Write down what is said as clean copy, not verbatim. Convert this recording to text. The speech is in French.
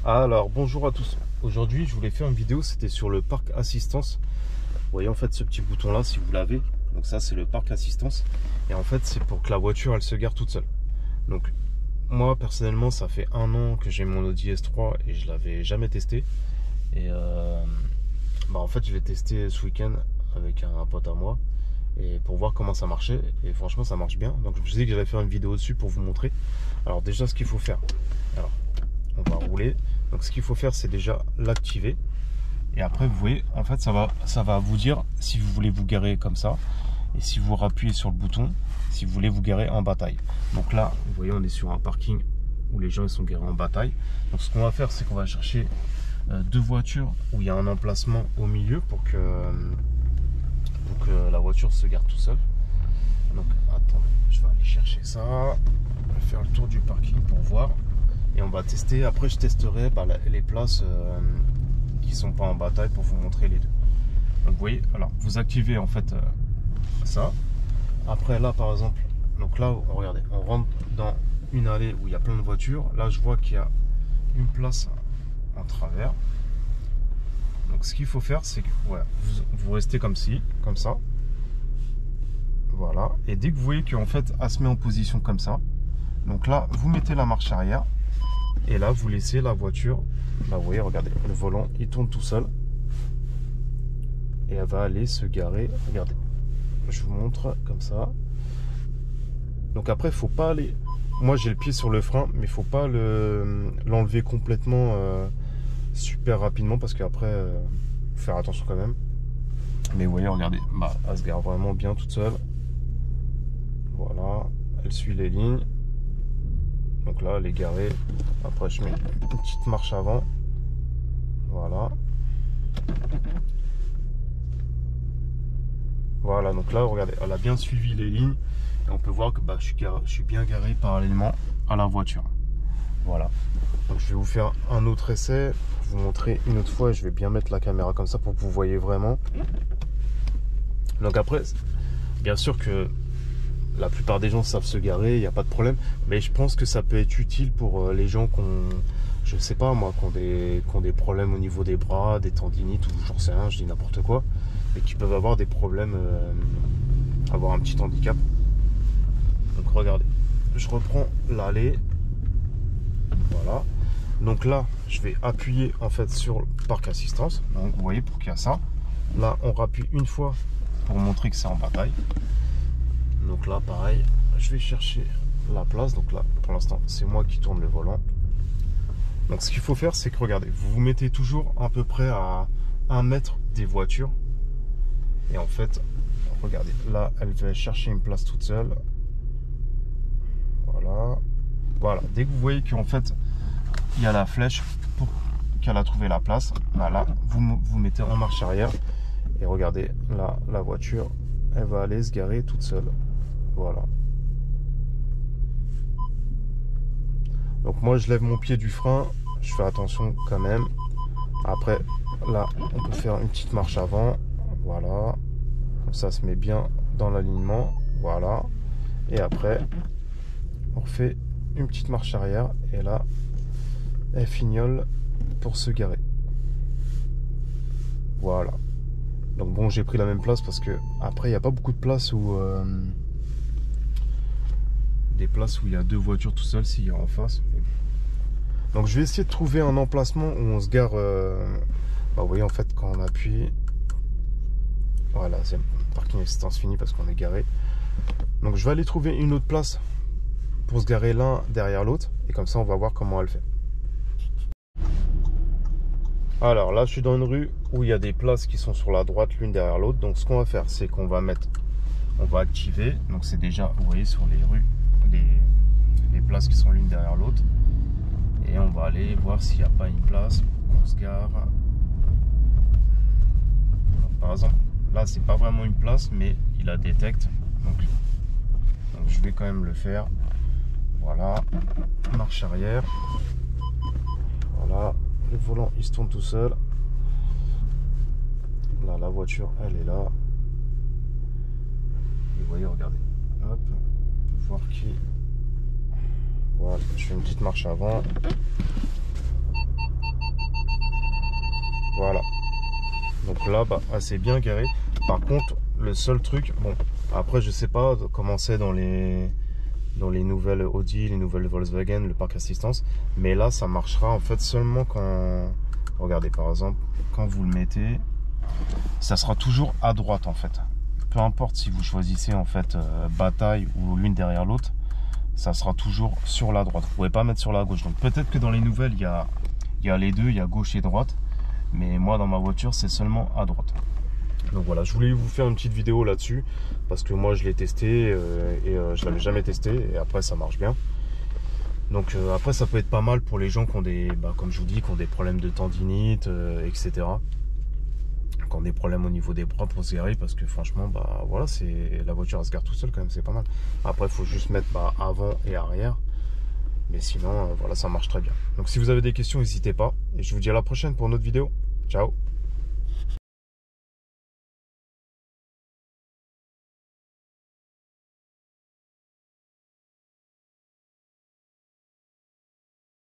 Alors bonjour à tous. Aujourd'hui je voulais faire une vidéo, c'était sur le parc assistance. Vous voyez en fait ce petit bouton là si vous l'avez. Donc ça c'est le parc assistance. Et en fait c'est pour que la voiture elle se gare toute seule. Donc moi personnellement ça fait 1 an que j'ai mon Audi S3 et je l'avais jamais testé. Et en fait je l'ai testé ce week-end avec un pote à moi. Et pour voir comment ça marchait. Et franchement ça marche bien. Donc je me suis dit que j'allais faire une vidéo dessus pour vous montrer. Alors déjà ce qu'il faut faire. Alors on va rouler. Donc ce qu'il faut faire c'est déjà l'activer. Et après vous voyez en fait ça va vous dire si vous voulez vous garer comme ça. Et si vous rappuyez sur le bouton, si vous voulez vous garer en bataille. Donc là vous voyez on est sur un parking où les gens ils sont garés en bataille. Donc ce qu'on va faire c'est qu'on va chercher 2 voitures où il y a un emplacement au milieu pour que la voiture se gare tout seul. Donc attends, je vais aller chercher ça. On va faire le tour du parking pour voir. Et on va tester, après je testerai les places qui sont pas en bataille pour vous montrer les deux. Donc vous voyez, alors vous activez en fait ça. Après là par exemple, donc là regardez, on rentre dans une allée où il y a plein de voitures. Là je vois qu'il y a une place en travers. Donc ce qu'il faut faire c'est que voilà, vous restez comme ça. Voilà. Et dès que vous voyez qu'en fait elle se met en position comme ça, donc là vous mettez la marche arrière. Et là, vous laissez la voiture. Là, vous voyez, regardez, le volant, il tourne tout seul. Et elle va aller se garer. Regardez, je vous montre comme ça. Donc après, il faut pas aller... Moi, j'ai le pied sur le frein, mais il faut pas l'enlever complètement super rapidement parce qu'après, faut faire attention quand même. Mais vous voyez, regardez, elle se gare vraiment bien toute seule. Voilà, elle suit les lignes. Donc là, elle est garée. Après, je mets une petite marche avant. Voilà. Voilà, donc là, regardez, elle a bien suivi les lignes. Et on peut voir que je suis bien garé parallèlement à la voiture. Voilà. Donc je vais vous faire un autre essai. Vous montrer une autre fois. Je vais bien mettre la caméra comme ça pour que vous voyez vraiment. Donc après, bien sûr que la plupart des gens savent se garer, il n'y a pas de problème. Mais je pense que ça peut être utile pour les gens qui ont, je sais pas moi, qui ont des problèmes au niveau des bras, des tendinites ou j'en sais rien, je dis n'importe quoi. Et qui peuvent avoir des problèmes, avoir un petit handicap. Donc regardez, je reprends l'allée. Voilà. Donc là, je vais appuyer en fait sur le parc assistance. Donc vous voyez pour qu'il y a ça. Là, on rappuie une fois pour montrer que c'est en bataille. Donc là pareil, je vais chercher la place. Donc là pour l'instant c'est moi qui tourne le volant. Donc ce qu'il faut faire c'est que regardez, vous vous mettez toujours à peu près à 1 mètre des voitures. Et en fait regardez, là elle va chercher une place toute seule. Voilà, dès que vous voyez qu'en fait il y a la flèche pour qu'elle a trouvé la place, là vous mettez en marche arrière. Et regardez, là la voiture elle va aller se garer toute seule. Voilà. Donc moi je lève mon pied du frein, je fais attention quand même. Après là on peut faire une petite marche avant. Voilà. Comme ça se met bien dans l'alignement. Voilà. Et après on refait une petite marche arrière. Et là elle fignole pour se garer. Voilà. Donc bon, j'ai pris la même place parce que après il n'y a pas beaucoup de places où des places où il y a 2 voitures tout seul s'il y a en face. Donc je vais essayer de trouver un emplacement où on se gare. Vous voyez en fait quand on appuie, voilà, c'est parking assistance fini parce qu'on est garé. Donc je vais aller trouver une autre place pour se garer l'un derrière l'autre et comme ça on va voir comment elle fait. Alors là je suis dans une rue où il y a des places qui sont sur la droite l'une derrière l'autre. Donc ce qu'on va faire c'est qu'on va activer. Donc c'est déjà, vous voyez sur les rues, les places qui sont l'une derrière l'autre. Et on va aller voir s'il n'y a pas une place où on se gare. Donc, par exemple là c'est pas vraiment une place mais il la détecte. Donc je vais quand même le faire. Voilà, marche arrière. Voilà. Le volant il se tourne tout seul. Là la voiture elle est là. Et vous voyez regardez. Hop. On peut voir qui. Voilà. Je fais une petite marche avant. Voilà. Donc là, bah, assez bien garé. Par contre, le seul truc, bon, après je sais pas comment c'est dans les nouvelles Audi, les nouvelles Volkswagen, le parc assistance, mais là ça marchera en fait seulement quand, regardez par exemple, quand vous le mettez, ça sera toujours à droite en fait. Peu importe si vous choisissez en fait bataille ou l'une derrière l'autre, ça sera toujours sur la droite. Vous pouvez pas mettre sur la gauche. Donc peut-être que dans les nouvelles il y a les deux, il y a gauche et droite, mais moi dans ma voiture c'est seulement à droite. Donc voilà, je voulais vous faire une petite vidéo là-dessus parce que moi je l'ai testé et je l'avais jamais testé et après ça marche bien. Donc après ça peut être pas mal pour les gens qui ont des, comme je vous dis, qui ont des problèmes de tendinite, etc. Qui ont des problèmes au niveau des bras pour se garer parce que franchement, voilà, la voiture elle se gare tout seul quand même, c'est pas mal. Après il faut juste mettre avant et arrière. Mais sinon, voilà, ça marche très bien. Donc si vous avez des questions, n'hésitez pas. Et je vous dis à la prochaine pour une autre vidéo. Ciao!